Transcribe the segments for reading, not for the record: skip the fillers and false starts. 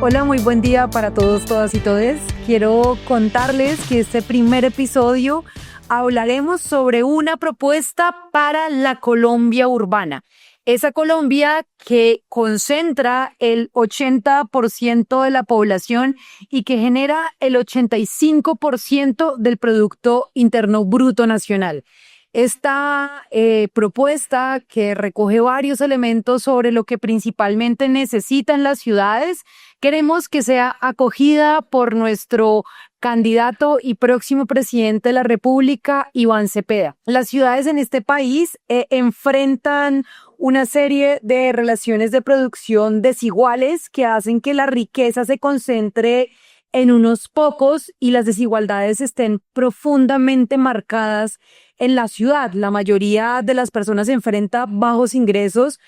Hola, muy buen día para todos, todas y todes. Quiero contarles que este primer episodio hablaremos sobre una propuesta para la Colombia urbana. Esa Colombia que concentra el 80% de la población y que genera el 85% del Producto Interno Bruto Nacional. Esta propuesta que recoge varios elementos sobre lo que principalmente necesitan las ciudades, queremos que sea acogida por nuestro candidato y próximo presidente de la República, Iván Cepeda. Las ciudades en este país enfrentan una serie de relaciones de producción desiguales que hacen que la riqueza se concentre en unos pocos y las desigualdades estén profundamente marcadas en la ciudad. La mayoría de las personas enfrenta bajos ingresos,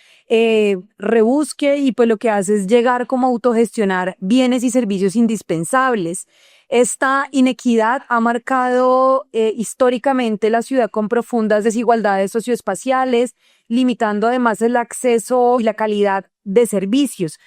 rebusque y pues lo que hace es llegar como a autogestionar bienes y servicios indispensables. Esta inequidad ha marcado históricamente la ciudad con profundas desigualdades socioespaciales, limitando además el acceso y la calidad de servicios.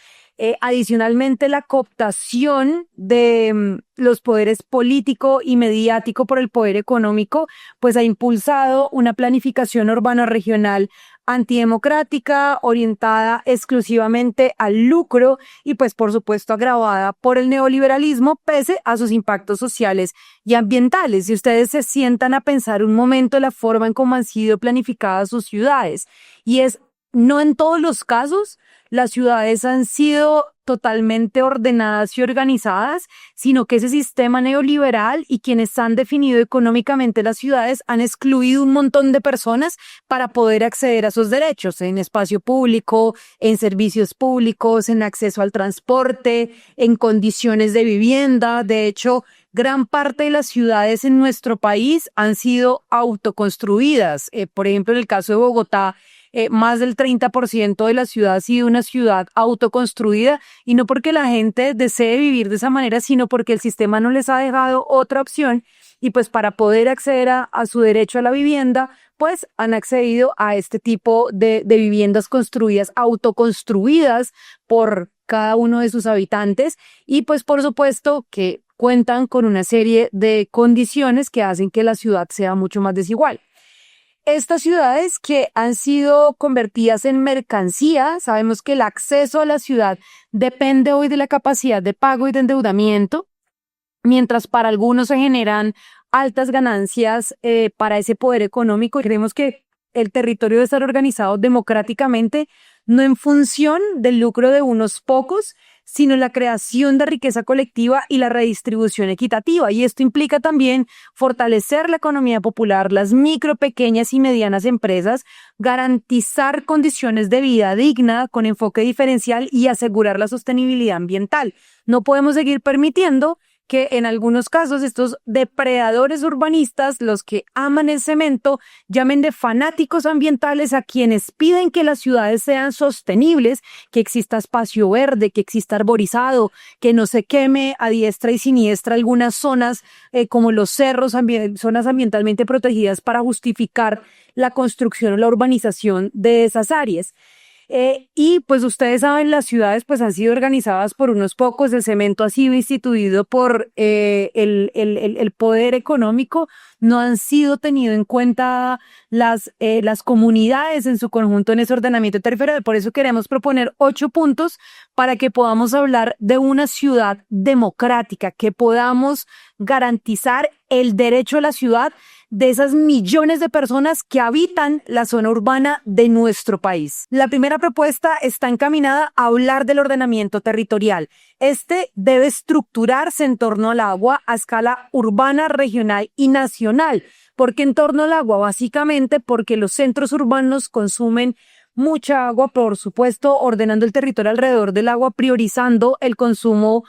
Adicionalmente, la cooptación de los poderes político y mediático por el poder económico, pues ha impulsado una planificación urbana regional antidemocrática, orientada exclusivamente al lucro y pues por supuesto agravada por el neoliberalismo pese a sus impactos sociales y ambientales. Si ustedes se sientan a pensar un momento la forma en cómo han sido planificadas sus ciudades, y es no en todos los casos las ciudades han sido totalmente ordenadas y organizadas, sino que ese sistema neoliberal y quienes han definido económicamente las ciudades han excluido un montón de personas para poder acceder a sus derechos en espacio público, en servicios públicos, en acceso al transporte, en condiciones de vivienda. De hecho, gran parte de las ciudades en nuestro país han sido autoconstruidas. Por ejemplo, en el caso de Bogotá, más del 30% de la ciudad ha sido una ciudad autoconstruida, y no porque la gente desee vivir de esa manera, sino porque el sistema no les ha dejado otra opción, y pues para poder acceder a su derecho a la vivienda, pues han accedido a este tipo de viviendas construidas, autoconstruidas por cada uno de sus habitantes, y pues por supuesto que cuentan con una serie de condiciones que hacen que la ciudad sea mucho más desigual. Estas ciudades que han sido convertidas en mercancía, sabemos que el acceso a la ciudad depende hoy de la capacidad de pago y de endeudamiento, mientras para algunos se generan altas ganancias para ese poder económico. Creemos que el territorio debe estar organizado democráticamente, no en función del lucro de unos pocos, sino la creación de riqueza colectiva y la redistribución equitativa. Y esto implica también fortalecer la economía popular, las micro, pequeñas y medianas empresas, garantizar condiciones de vida digna con enfoque diferencial y asegurar la sostenibilidad ambiental. No podemos seguir permitiendo que en algunos casos estos depredadores urbanistas, los que aman el cemento, llamen de fanáticos ambientales a quienes piden que las ciudades sean sostenibles, que exista espacio verde, que exista arborizado, que no se queme a diestra y siniestra algunas zonas como los cerros, zonas ambientalmente protegidas para justificar la construcción o la urbanización de esas áreas. Y pues ustedes saben, las ciudades pues han sido organizadas por unos pocos, el cemento ha sido instituido por el poder económico, no han sido tenido en cuenta las comunidades en su conjunto en ese ordenamiento territorial. Por eso queremos proponer 8 puntos para que podamos hablar de una ciudad democrática, que podamos garantizar el derecho a la ciudad de esas millones de personas que habitan la zona urbana de nuestro país. La primera propuesta está encaminada a hablar del ordenamiento territorial. Este debe estructurarse en torno al agua a escala urbana, regional y nacional. ¿Por qué en torno al agua? Básicamente porque los centros urbanos consumen mucha agua, por supuesto, ordenando el territorio alrededor del agua, priorizando el consumo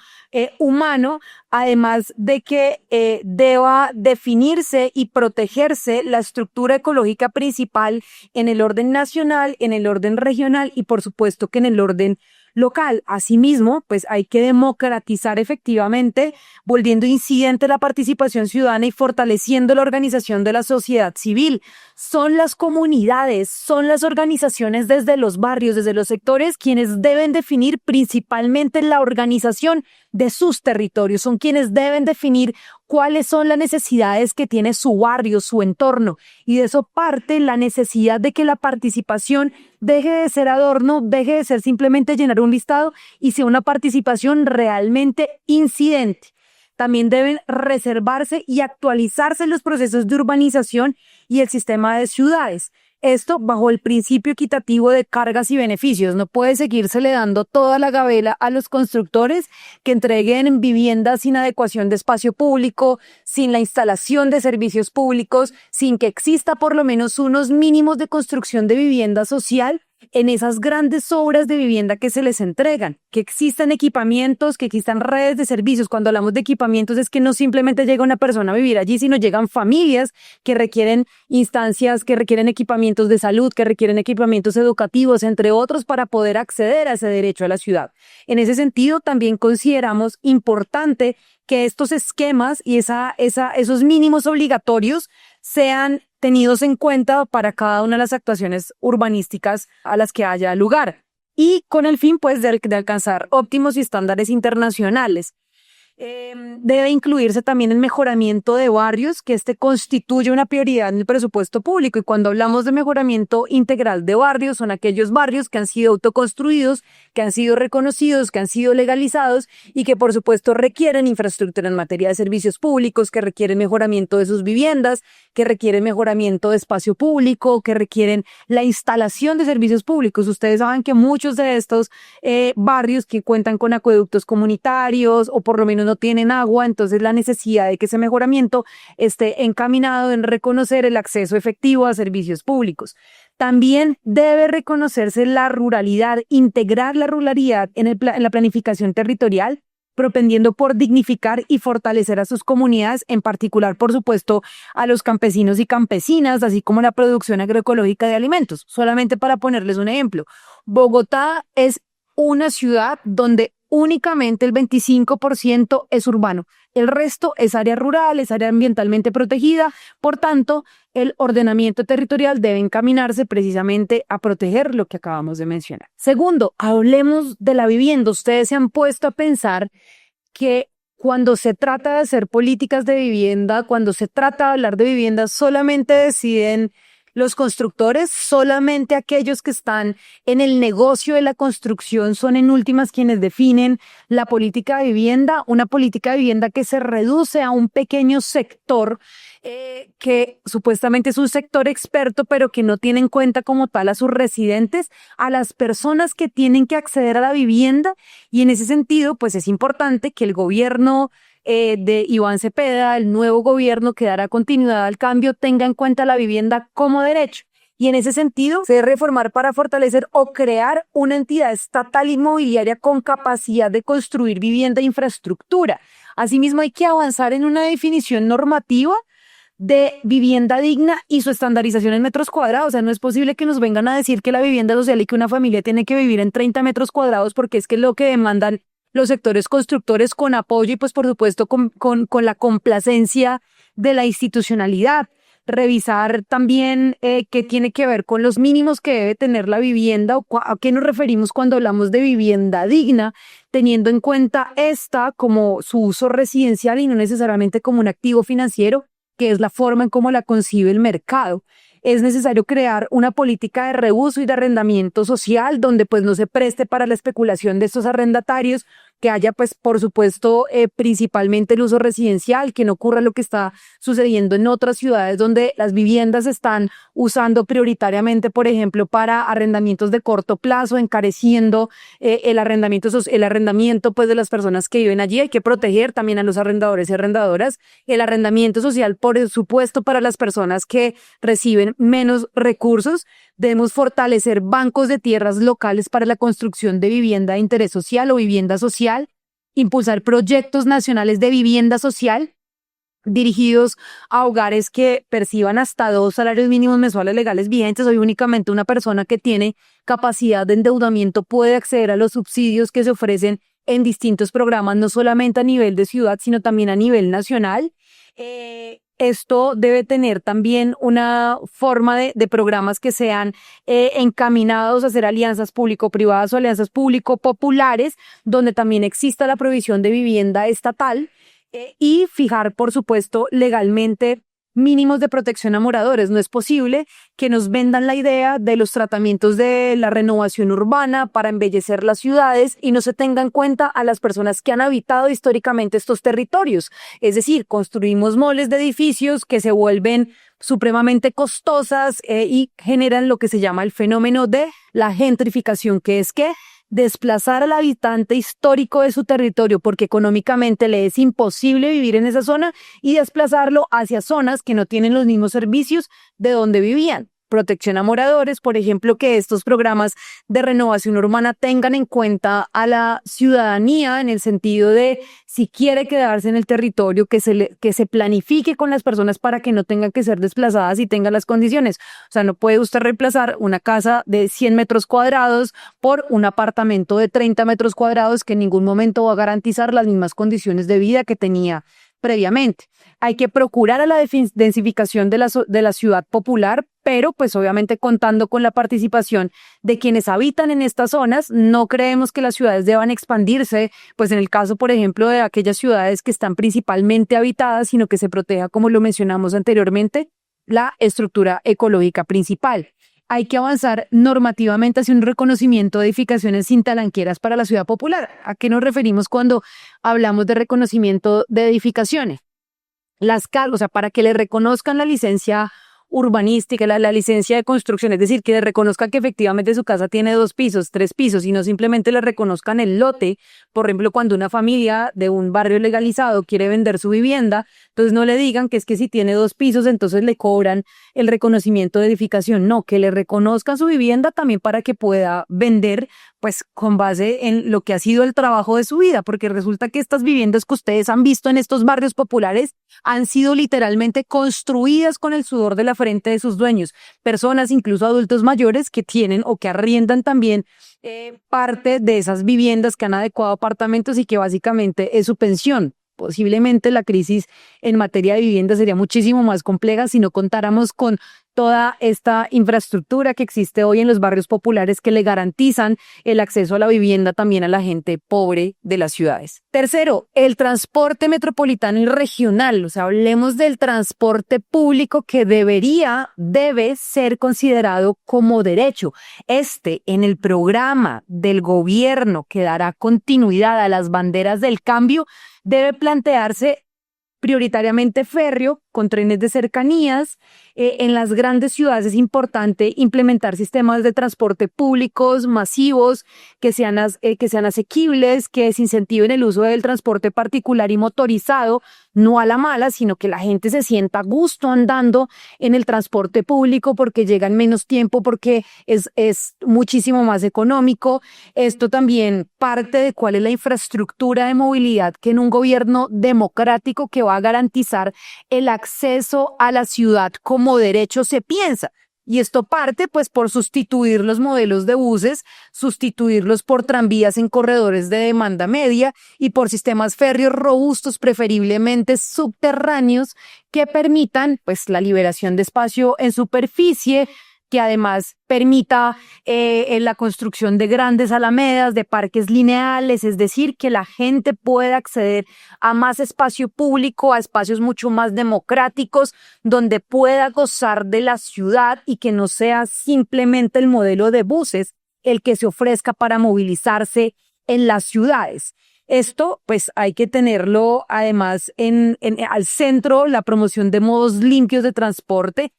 humano, además de que deba definirse y protegerse la estructura ecológica principal en el orden nacional, en el orden regional y por supuesto que en el orden local. Asimismo, pues hay que democratizar efectivamente, volviendo incidente la participación ciudadana y fortaleciendo la organización de la sociedad civil. Son las comunidades, son las organizaciones desde los barrios, desde los sectores, quienes deben definir principalmente la organización de sus territorios, son quienes deben definir cuáles son las necesidades que tiene su barrio, su entorno, y de eso parte la necesidad de que la participación deje de ser adorno, deje de ser simplemente llenar un listado y sea una participación realmente incidente. También deben reservarse y actualizarse los procesos de urbanización y el sistema de ciudades. Esto bajo el principio equitativo de cargas y beneficios. No puede seguírsele dando toda la gabela a los constructores que entreguen viviendas sin adecuación de espacio público, sin la instalación de servicios públicos, sin que exista por lo menos unos mínimos de construcción de vivienda social en esas grandes obras de vivienda que se les entregan, que existan equipamientos, que existan redes de servicios. Cuando hablamos de equipamientos es que no simplemente llega una persona a vivir allí, sino llegan familias que requieren instancias, que requieren equipamientos de salud, que requieren equipamientos educativos, entre otros, para poder acceder a ese derecho a la ciudad. En ese sentido, también consideramos importante que estos esquemas y esos mínimos obligatorios sean tenidos en cuenta para cada una de las actuaciones urbanísticas a las que haya lugar y con el fin pues de alcanzar óptimos estándares internacionales. Debe incluirse también el mejoramiento de barrios, que constituye una prioridad en el presupuesto público. Y cuando hablamos de mejoramiento integral de barrios, son aquellos barrios que han sido autoconstruidos, que han sido reconocidos, que han sido legalizados y que por supuesto requieren infraestructura en materia de servicios públicos, que requieren mejoramiento de sus viviendas, que requieren mejoramiento de espacio público, que requieren la instalación de servicios públicos. Ustedes saben que muchos de estos barrios que cuentan con acueductos comunitarios o por lo menos no tienen agua, entonces la necesidad de que ese mejoramiento esté encaminado en reconocer el acceso efectivo a servicios públicos. También debe reconocerse la ruralidad, integrar la ruralidad en la planificación territorial, propendiendo por dignificar y fortalecer a sus comunidades, en particular, por supuesto, a los campesinos y campesinas, así como la producción agroecológica de alimentos. Solamente para ponerles un ejemplo, Bogotá es una ciudad donde únicamente el 25% es urbano. El resto es área rural, es área ambientalmente protegida. Por tanto, el ordenamiento territorial debe encaminarse precisamente a proteger lo que acabamos de mencionar. Segundo, hablemos de la vivienda. Ustedes se han puesto a pensar que cuando se trata de hacer políticas de vivienda, cuando se trata de hablar de vivienda, solamente deciden los constructores, solamente aquellos que están en el negocio de la construcción son en últimas quienes definen la política de vivienda, una política de vivienda que se reduce a un pequeño sector que supuestamente es un sector experto, pero que no tiene en cuenta como tal a sus residentes, a las personas que tienen que acceder a la vivienda, y en ese sentido pues es importante que el gobierno de Iván Cepeda, el nuevo gobierno que dará continuidad al cambio, tenga en cuenta la vivienda como derecho. Y en ese sentido, se debe reformar para fortalecer o crear una entidad estatal inmobiliaria con capacidad de construir vivienda e infraestructura. Asimismo, hay que avanzar en una definición normativa de vivienda digna y su estandarización en metros cuadrados. O sea, no es posible que nos vengan a decir que la vivienda social y que una familia tiene que vivir en 30 metros cuadrados porque es que es lo que demandan los sectores constructores, con apoyo y pues por supuesto con la complacencia de la institucionalidad. Revisar también qué tiene que ver con los mínimos que debe tener la vivienda o a qué nos referimos cuando hablamos de vivienda digna, teniendo en cuenta esta como su uso residencial y no necesariamente como un activo financiero, que es la forma en cómo la concibe el mercado. Es necesario crear una política de reuso y de arrendamiento social donde pues no se preste para la especulación de estos arrendatarios, que haya pues por supuesto principalmente el uso residencial, que no ocurra lo que está sucediendo en otras ciudades donde las viviendas se están usando prioritariamente, por ejemplo, para arrendamientos de corto plazo, encareciendo el arrendamiento pues de las personas que viven allí. Hay que proteger también a los arrendadores y arrendadoras. El arrendamiento social, por supuesto, para las personas que reciben menos recursos. Debemos fortalecer bancos de tierras locales para la construcción de vivienda de interés social o vivienda social, impulsar proyectos nacionales de vivienda social, dirigidos a hogares que perciban hasta 2 salarios mínimos mensuales legales vigentes. Hoy únicamente una persona que tiene capacidad de endeudamiento puede acceder a los subsidios que se ofrecen en distintos programas, no solamente a nivel de ciudad, sino también a nivel nacional. Esto debe tener también una forma de programas que sean encaminados a hacer alianzas público-privadas o alianzas público-populares, donde también exista la provisión de vivienda estatal, y fijar, por supuesto, legalmente mínimos de protección a moradores. No es posible que nos vendan la idea de los tratamientos de la renovación urbana para embellecer las ciudades y no se tenga en cuenta a las personas que han habitado históricamente estos territorios. Es decir, construimos moles de edificios que se vuelven supremamente costosas y generan lo que se llama el fenómeno de la gentrificación, que es que desplazar al habitante histórico de su territorio porque económicamente le es imposible vivir en esa zona y desplazarlo hacia zonas que no tienen los mismos servicios de donde vivían. Protección a moradores, por ejemplo, que estos programas de renovación urbana tengan en cuenta a la ciudadanía en el sentido de si quiere quedarse en el territorio, que se planifique con las personas para que no tengan que ser desplazadas y tengan las condiciones. O sea, no puede usted reemplazar una casa de 100 metros cuadrados por un apartamento de 30 metros cuadrados que en ningún momento va a garantizar las mismas condiciones de vida que tenía previamente. Hay que procurar a la densificación de la ciudad popular, pero pues obviamente contando con la participación de quienes habitan en estas zonas. No creemos que las ciudades deban expandirse, pues en el caso, por ejemplo, de aquellas ciudades que están principalmente habitadas, sino que se proteja, como lo mencionamos anteriormente, la estructura ecológica principal. Hay que avanzar normativamente hacia un reconocimiento de edificaciones sin talanqueras para la ciudad popular. ¿A qué nos referimos cuando hablamos de reconocimiento de edificaciones? O sea, para que le reconozcan la licencia urbanística, la licencia de construcción, es decir, que le reconozcan que efectivamente su casa tiene 2 pisos, 3 pisos, y no simplemente le reconozcan el lote. Por ejemplo, cuando una familia de un barrio legalizado quiere vender su vivienda, entonces no le digan que es que si tiene 2 pisos, entonces le cobran el reconocimiento de edificación. No, que le reconozcan su vivienda también para que pueda vender, pues con base en lo que ha sido el trabajo de su vida, porque resulta que estas viviendas que ustedes han visto en estos barrios populares han sido literalmente construidas con el sudor de la frente de sus dueños, personas, incluso adultos mayores, que tienen o que arriendan también parte de esas viviendas, que han adecuado apartamentos y que básicamente es su pensión. Posiblemente la crisis en materia de vivienda sería muchísimo más compleja si no contáramos con toda esta infraestructura que existe hoy en los barrios populares que le garantizan el acceso a la vivienda también a la gente pobre de las ciudades. Tercero, el transporte metropolitano y regional. O sea, hablemos del transporte público que debe ser considerado como derecho. En el programa del gobierno que dará continuidad a las banderas del cambio, debe plantearse prioritariamente férreo, con trenes de cercanías. En las grandes ciudades es importante implementar sistemas de transporte públicos masivos que sean asequibles, que desincentiven el uso del transporte particular y motorizado, no a la mala, sino que la gente se sienta a gusto andando en el transporte público porque llega en menos tiempo, porque es muchísimo más económico. Esto también parte de cuál es la infraestructura de movilidad que en un gobierno democrático que va a garantizar el acceso a la ciudad como derecho se piensa. Y esto parte pues por sustituir los modelos de buses, sustituirlos por tranvías en corredores de demanda media y por sistemas férreos robustos, preferiblemente subterráneos, que permitan pues la liberación de espacio en superficie, que además permita la construcción de grandes alamedas, de parques lineales, es decir, que la gente pueda acceder a más espacio público, a espacios mucho más democráticos, donde pueda gozar de la ciudad y que no sea simplemente el modelo de buses el que se ofrezca para movilizarse en las ciudades. Esto, pues, hay que tenerlo además al centro, la promoción de modos limpios de transporte.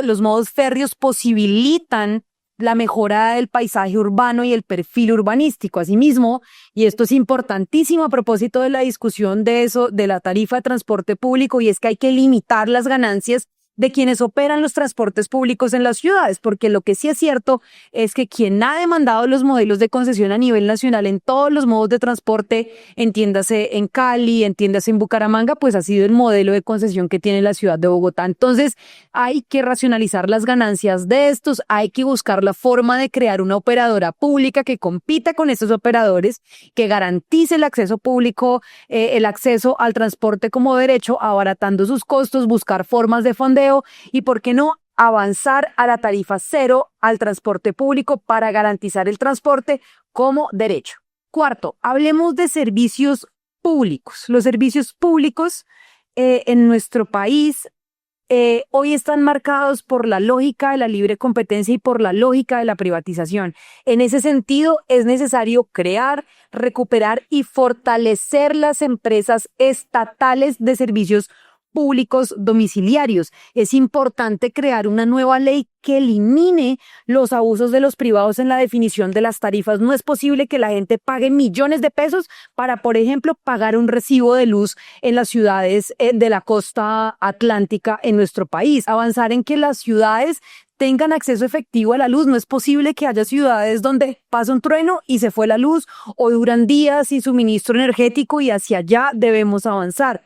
Los modos férreos posibilitan la mejora del paisaje urbano y el perfil urbanístico. Asimismo, y esto es importantísimo a propósito de la discusión de la tarifa de transporte público, y es que hay que limitar las ganancias de quienes operan los transportes públicos en las ciudades, porque lo que sí es cierto es que quien ha demandado los modelos de concesión a nivel nacional en todos los modos de transporte, entiéndase en Cali, entiéndase en Bucaramanga, pues ha sido el modelo de concesión que tiene la ciudad de Bogotá. Entonces hay que racionalizar las ganancias de estos, hay que buscar la forma de crear una operadora pública que compita con estos operadores, que garantice el acceso público, el acceso al transporte como derecho, abaratando sus costos, buscar formas de fondeo y, ¿por qué no?, avanzar a la tarifa cero al transporte público para garantizar el transporte como derecho. Cuarto, hablemos de servicios públicos. Los servicios públicos en nuestro país hoy están marcados por la lógica de la libre competencia y por la lógica de la privatización. En ese sentido, es necesario crear, recuperar y fortalecer las empresas estatales de servicios públicos domiciliarios. Es importante crear una nueva ley que elimine los abusos de los privados en la definición de las tarifas. No es posible que la gente pague millones de pesos para, por ejemplo, pagar un recibo de luz en las ciudades de la costa atlántica en nuestro país. Avanzar en que las ciudades tengan acceso efectivo a la luz. No es posible que haya ciudades donde pasa un trueno y se fue la luz, o duran días sin suministro energético, y hacia allá debemos avanzar.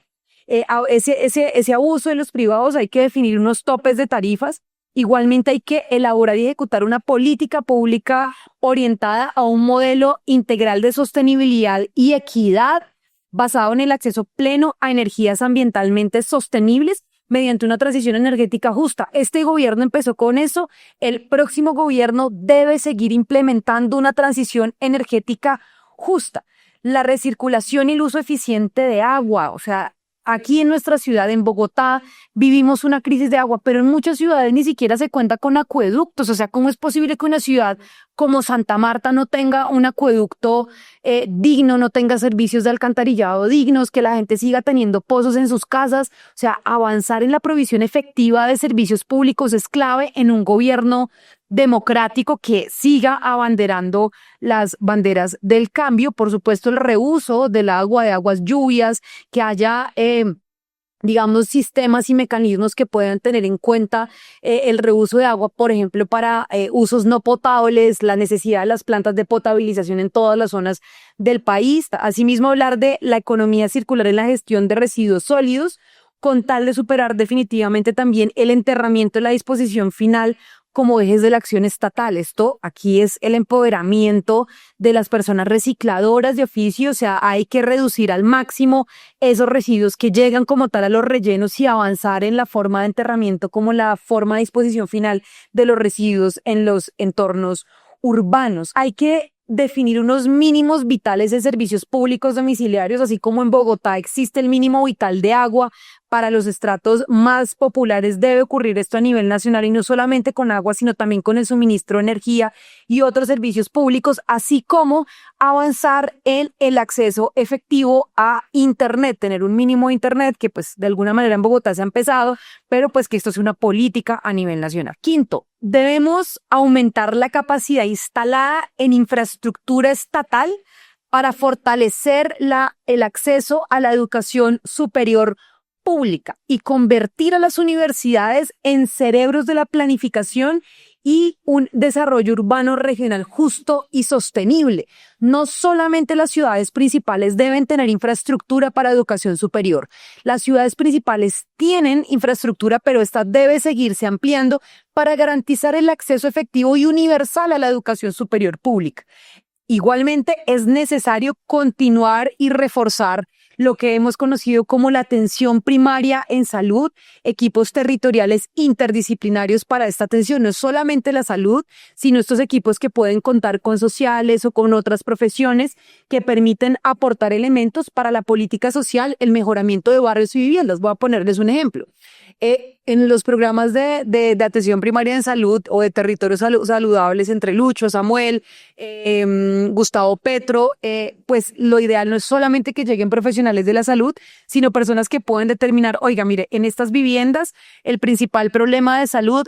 Ese abuso de los privados, hay que definir unos topes de tarifas. Igualmente hay que elaborar y ejecutar una política pública orientada a un modelo integral de sostenibilidad y equidad basado en el acceso pleno a energías ambientalmente sostenibles mediante una transición energética justa. Este gobierno empezó con eso. El próximo gobierno debe seguir implementando una transición energética justa. La recirculación y el uso eficiente de agua, o sea, aquí en nuestra ciudad, en Bogotá, vivimos una crisis de agua, pero en muchas ciudades ni siquiera se cuenta con acueductos. O sea, ¿cómo es posible que una ciudad como Santa Marta no tenga un acueducto digno, no tenga servicios de alcantarillado dignos, que la gente siga teniendo pozos en sus casas? O sea, avanzar en la provisión efectiva de servicios públicos es clave en un gobierno democrático que siga abanderando las banderas del cambio. Por supuesto, el reuso del agua, de aguas lluvias, que haya digamos, sistemas y mecanismos que puedan tener en cuenta el reuso de agua, por ejemplo, para usos no potables, la necesidad de las plantas de potabilización en todas las zonas del país. Asimismo, hablar de la economía circular en la gestión de residuos sólidos, con tal de superar definitivamente también el enterramiento de la disposición final como ejes de la acción estatal. Esto aquí es el empoderamiento de las personas recicladoras de oficio. O sea, hay que reducir al máximo esos residuos que llegan como tal a los rellenos y avanzar en la forma de enterramiento como la forma de disposición final de los residuos en los entornos urbanos. Hay que definir unos mínimos vitales de servicios públicos domiciliarios, así como en Bogotá existe el mínimo vital de agua para los estratos más populares. Debe ocurrir esto a nivel nacional, y no solamente con agua, sino también con el suministro de energía y otros servicios públicos, así como avanzar en el acceso efectivo a Internet, tener un mínimo de Internet que pues de alguna manera en Bogotá se ha empezado, pero pues que esto sea una política a nivel nacional. Quinto, debemos aumentar la capacidad instalada en infraestructura estatal para fortalecer el acceso a la educación superior pública y convertir a las universidades en cerebros de la planificación y un desarrollo urbano regional justo y sostenible. No solamente las ciudades principales deben tener infraestructura para educación superior. Las ciudades principales tienen infraestructura, pero esta debe seguirse ampliando para garantizar el acceso efectivo y universal a la educación superior pública. Igualmente, es necesario continuar y reforzar lo que hemos conocido como la atención primaria en salud, equipos territoriales interdisciplinarios para esta atención. No es solamente la salud, sino estos equipos que pueden contar con sociales o con otras profesiones que permiten aportar elementos para la política social, el mejoramiento de barrios y viviendas. Voy a ponerles un ejemplo. En los programas de atención primaria en salud o de territorios saludables entre Lucho, Samuel, Gustavo Petro, pues lo ideal no es solamente que lleguen profesionales profesionales de la salud, sino personas que pueden determinar, oiga, mire, en estas viviendas el principal problema de salud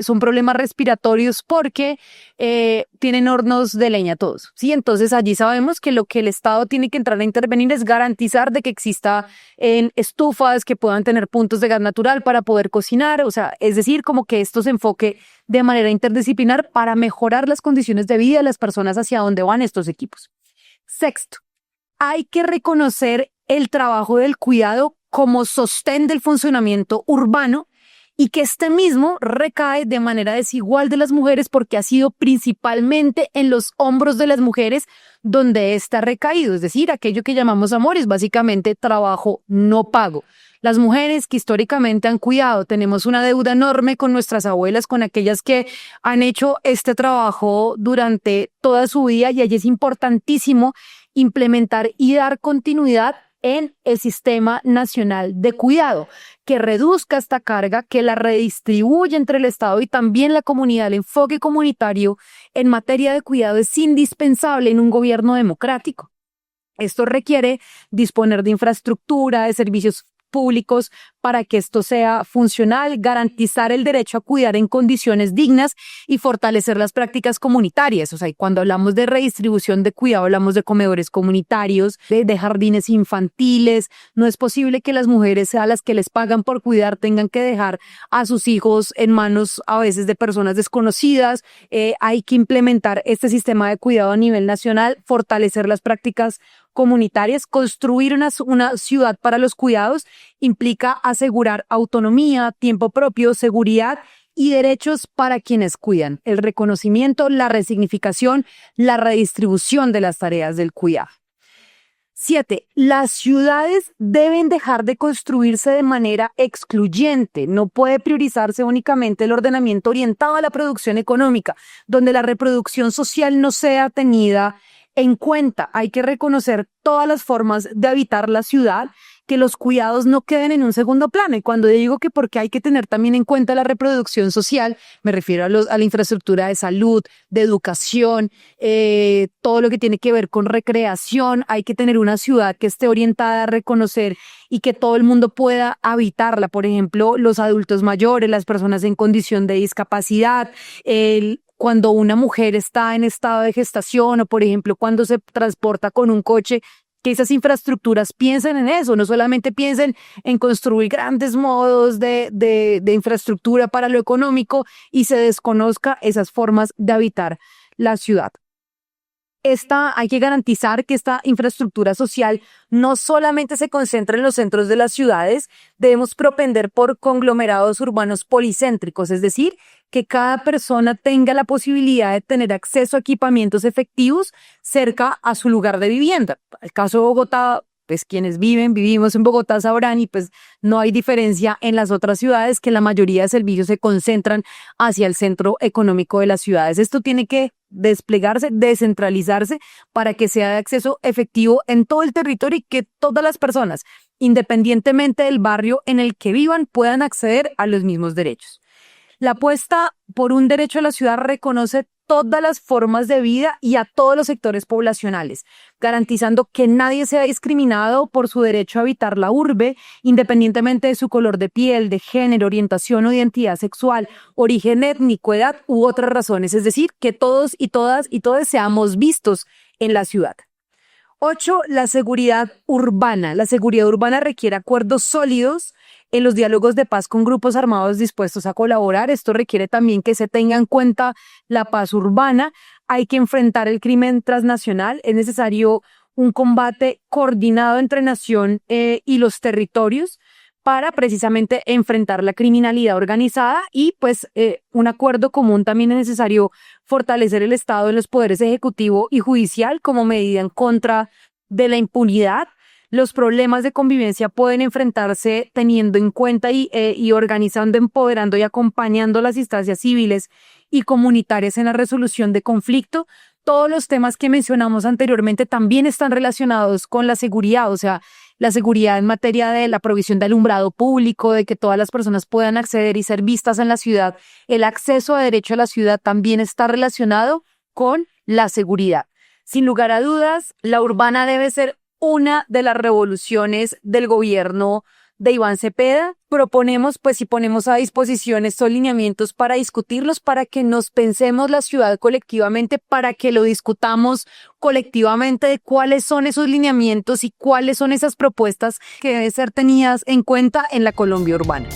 son problemas respiratorios porque tienen hornos de leña todos, ¿sí? Entonces allí sabemos que lo que el Estado tiene que entrar a intervenir es garantizar de que exista estufas que puedan tener puntos de gas natural para poder cocinar, o sea, es decir, como que esto se enfoque de manera interdisciplinar para mejorar las condiciones de vida de las personas hacia dónde van estos equipos. Sexto, hay que reconocer el trabajo del cuidado como sostén del funcionamiento urbano y que este mismo recae de manera desigual de las mujeres porque ha sido principalmente en los hombros de las mujeres donde está recaído, es decir, aquello que llamamos amor es básicamente trabajo no pago. Las mujeres que históricamente han cuidado, tenemos una deuda enorme con nuestras abuelas, con aquellas que han hecho este trabajo durante toda su vida y allí es importantísimo implementar y dar continuidad en el Sistema Nacional de Cuidado, que reduzca esta carga, que la redistribuya entre el Estado y también la comunidad. El enfoque comunitario en materia de cuidado es indispensable en un gobierno democrático. Esto requiere disponer de infraestructura, de servicios públicos para que esto sea funcional, garantizar el derecho a cuidar en condiciones dignas y fortalecer las prácticas comunitarias. O sea, cuando hablamos de redistribución de cuidado, hablamos de comedores comunitarios, de jardines infantiles. No es posible que las mujeres, a las que les pagan por cuidar, tengan que dejar a sus hijos en manos a veces de personas desconocidas. Hay que implementar este sistema de cuidado a nivel nacional, fortalecer las prácticas comunitarias. Construir una ciudad para los cuidados implica asegurar autonomía, tiempo propio, seguridad y derechos para quienes cuidan, el reconocimiento, la resignificación, la redistribución de las tareas del cuidado. 7. Las ciudades deben dejar de construirse de manera excluyente. No puede priorizarse únicamente el ordenamiento orientado a la producción económica, donde la reproducción social no sea tenida en cuenta. Hay que reconocer todas las formas de habitar la ciudad, que los cuidados no queden en un segundo plano. Y cuando digo que porque hay que tener también en cuenta la reproducción social, me refiero a la infraestructura de salud, de educación, todo lo que tiene que ver con recreación. Hay que tener una ciudad que esté orientada a reconocer y que todo el mundo pueda habitarla. Por ejemplo, los adultos mayores, las personas en condición de discapacidad, cuando una mujer está en estado de gestación o, por ejemplo, cuando se transporta con un coche, que esas infraestructuras piensen en eso, no solamente piensen en construir grandes modos de infraestructura para lo económico y se desconozca esas formas de habitar la ciudad. Hay que garantizar que esta infraestructura social no solamente se concentra en los centros de las ciudades, debemos propender por conglomerados urbanos policéntricos, es decir, que cada persona tenga la posibilidad de tener acceso a equipamientos efectivos cerca a su lugar de vivienda. El caso de Bogotá, pues quienes vivimos en Bogotá sabrán y pues no hay diferencia en las otras ciudades que la mayoría de servicios se concentran hacia el centro económico de las ciudades. Esto tiene que desplegarse, descentralizarse para que sea de acceso efectivo en todo el territorio y que todas las personas, independientemente del barrio en el que vivan, puedan acceder a los mismos derechos. La apuesta por un derecho a la ciudad reconoce todas las formas de vida y a todos los sectores poblacionales, garantizando que nadie sea discriminado por su derecho a habitar la urbe, independientemente de su color de piel, de género, orientación o identidad sexual, origen étnico, edad u otras razones, es decir, que todos y todas y todos seamos vistos en la ciudad. 8. La seguridad urbana. La seguridad urbana requiere acuerdos sólidos en los diálogos de paz con grupos armados dispuestos a colaborar. Esto requiere también que se tenga en cuenta la paz urbana. Hay que enfrentar el crimen transnacional. Es necesario un combate coordinado entre nación y los territorios para precisamente enfrentar la criminalidad organizada y pues un acuerdo común. También es necesario fortalecer el Estado en los poderes ejecutivo y judicial como medida en contra de la impunidad. Los problemas de convivencia pueden enfrentarse teniendo en cuenta y organizando, empoderando y acompañando las instancias civiles y comunitarias en la resolución de conflicto. Todos los temas que mencionamos anteriormente también están relacionados con la seguridad, o sea, la seguridad en materia de la provisión de alumbrado público, de que todas las personas puedan acceder y ser vistas en la ciudad. El acceso a derecho a la ciudad también está relacionado con la seguridad. Sin lugar a dudas, la urbana debe ser una de las revoluciones del gobierno de Iván Cepeda. Proponemos y ponemos a disposición estos lineamientos para discutirlos, para que nos pensemos la ciudad colectivamente, para que lo discutamos colectivamente de cuáles son esos lineamientos y cuáles son esas propuestas que deben ser tenidas en cuenta en la Colombia urbana.